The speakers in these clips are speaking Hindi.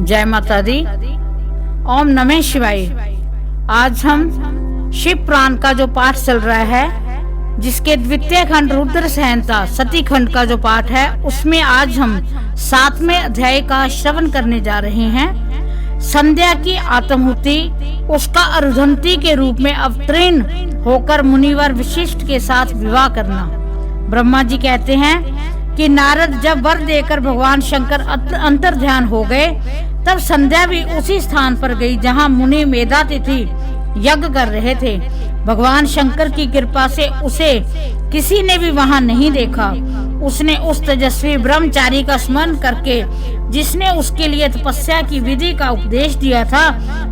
जय माता दी। ओम नमः शिवाय। आज हम शिव पुराण का जो पाठ चल रहा है, जिसके द्वितीय खंड रुद्र संहिता सती खंड का जो पाठ है, उसमें आज हम 7वें अध्याय का श्रवण करने जा रहे हैं। संध्या की आत्महुति, उसका अरुंधति के रूप में अवतीर्ण होकर मुनिवर वशिष्ठ के साथ विवाह करना। ब्रह्मा जी कहते हैं कि नारद जब वर देकर भगवान शंकर अंतर ध्यान हो गए, तब संध्या भी उसी स्थान पर गई जहां मुनि मेधातिथि यज्ञ कर रहे थे। भगवान शंकर की कृपा से उसे किसी ने भी वहां नहीं देखा। उसने उस तेजस्वी ब्रह्मचारी का स्मरण करके, जिसने उसके लिए तपस्या की विधि का उपदेश दिया था,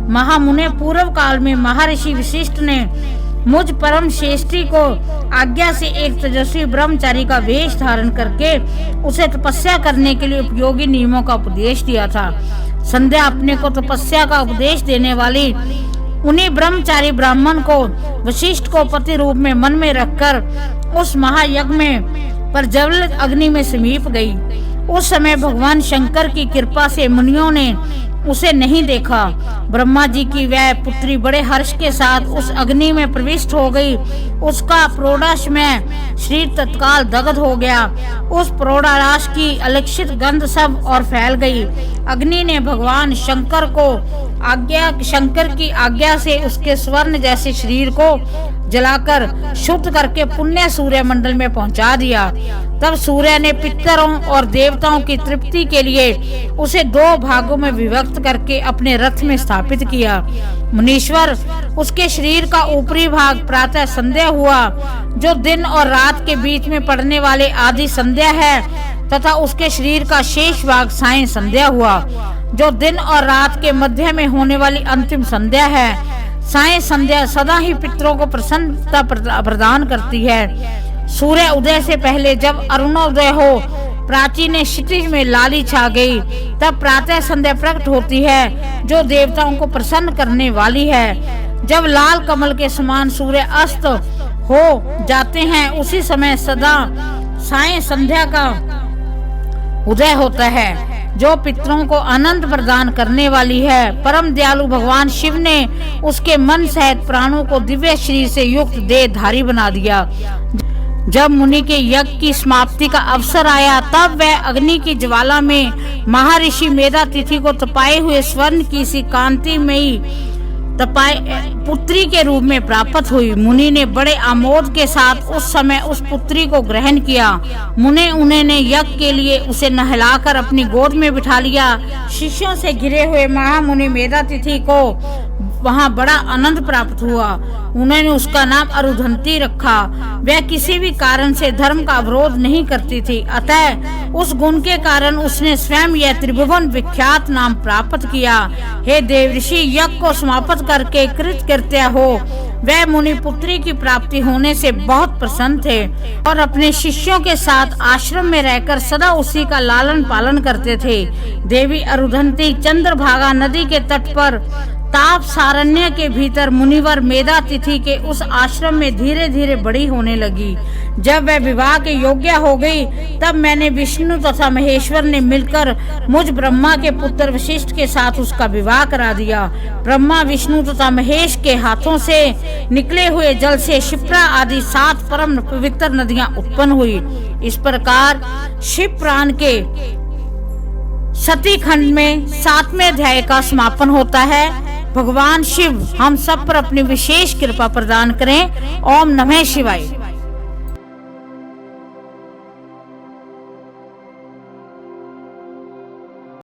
महामुने पूर्व काल में महर्षि वशिष्ठ ने मुझ परम श्रेष्ठी को आज्ञा से एक तेजस्वी ब्रह्मचारी का वेश धारण करके उसे तपस्या करने के लिए उपयोगी नियमों का उपदेश दिया था। संध्या अपने को तपस्या का उपदेश देने वाली उन्हीं ब्रह्मचारी ब्राह्मण को वशिष्ठ को पति रूप में मन में रखकर उस महायज्ञ में प्रज्वलित अग्नि में समीप गई। उस समय भगवान शंकर की कृपा से मुनियों ने उसे नहीं देखा। ब्रह्मा जी की वह पुत्री बड़े हर्ष के साथ उस अग्नि में प्रविष्ट हो गई। उसका प्रोढ़ाशय शरीर तत्काल दग्ध हो गया। उस प्रोढ़ाराश की अलक्षित गंध सब और फैल गई। अग्नि ने भगवान शंकर की आज्ञा से उसके स्वर्ण जैसे शरीर को जलाकर शुद्ध करके पुण्य सूर्य मंडल में पहुंचा दिया। तब सूर्य ने पितरों और देवताओं की तृप्ति के लिए उसे 2 भागों में विभक्त करके अपने रथ में स्थापित किया। मुनीश्वर, उसके शरीर का ऊपरी भाग प्रातः संध्या हुआ, जो दिन और रात के बीच में पड़ने वाले आदि संध्या है, तथा उसके शरीर का शेष भाग सायं संध्या हुआ, जो दिन और रात के मध्य में होने वाली अंतिम संध्या है। सायं संध्या सदा ही पितरों को प्रसन्नता प्रदान करती है। सूर्य उदय से पहले जब अरुणोदय हो, प्राचीन क्षितिज में लाली छा गई, तब प्रातः संध्या प्रकट होती है, जो देवताओं को प्रसन्न करने वाली है। जब लाल कमल के समान सूर्य अस्त हो जाते हैं, उसी समय सदा सायं संध्या का उदय होता है, जो पितरों को आनंद प्रदान करने वाली है। परम दयालु भगवान शिव ने उसके मन सहित प्राणों को दिव्य शरीर से युक्त देहधारी बना दिया। जब मुनि के यज्ञ की समाप्ति का अवसर आया, तब वह अग्नि की ज्वाला में महर्षि मेधातिथि को तपाए हुए स्वर्ण की सी कांतिमयी पुत्री के रूप में प्राप्त हुई। मुनि ने बड़े आमोद के साथ उस समय उस पुत्री को ग्रहण किया। उन्होंने यज्ञ के लिए उसे नहलाकर अपनी गोद में बिठा लिया। शिष्यों से घिरे हुए महामुनि मेधातिथि को वहाँ बड़ा आनंद प्राप्त हुआ। उन्होंने उसका नाम अरुंधति रखा। वह किसी भी कारण से धर्म का विरोध नहीं करती थी, अतः उस गुण के कारण उसने स्वयं यह त्रिभुवन विख्यात नाम प्राप्त किया। हे देवर्षि, यज्ञ को समाप्त करके कृतकृत्य हो वह मुनि पुत्री की प्राप्ति होने से बहुत प्रसन्न थे और अपने शिष्यों के साथ आश्रम में रहकर सदा उसी का लालन पालन करते थे। देवी अरुंधति चंद्रभागा नदी के तट पर ताप सारण्य के भीतर मुनिवर मेधातिथि के उस आश्रम में धीरे धीरे बड़ी होने लगी। जब वह विवाह के योग्य हो गई, तब मैंने विष्णु तथा महेश्वर ने मिलकर मुझ ब्रह्मा के पुत्र वशिष्ठ के साथ उसका विवाह करा दिया। ब्रह्मा, विष्णु तथा महेश के हाथों से निकले हुए जल से क्षिप्रा आदि 7 परम पवित्र नदियां उत्पन्न हुई। इस प्रकार शिव पुराण के सती खंड में 7वें अध्याय का समापन होता है। भगवान शिव हम सब पर अपनी विशेष कृपा प्रदान करें। ओम नमः शिवाय।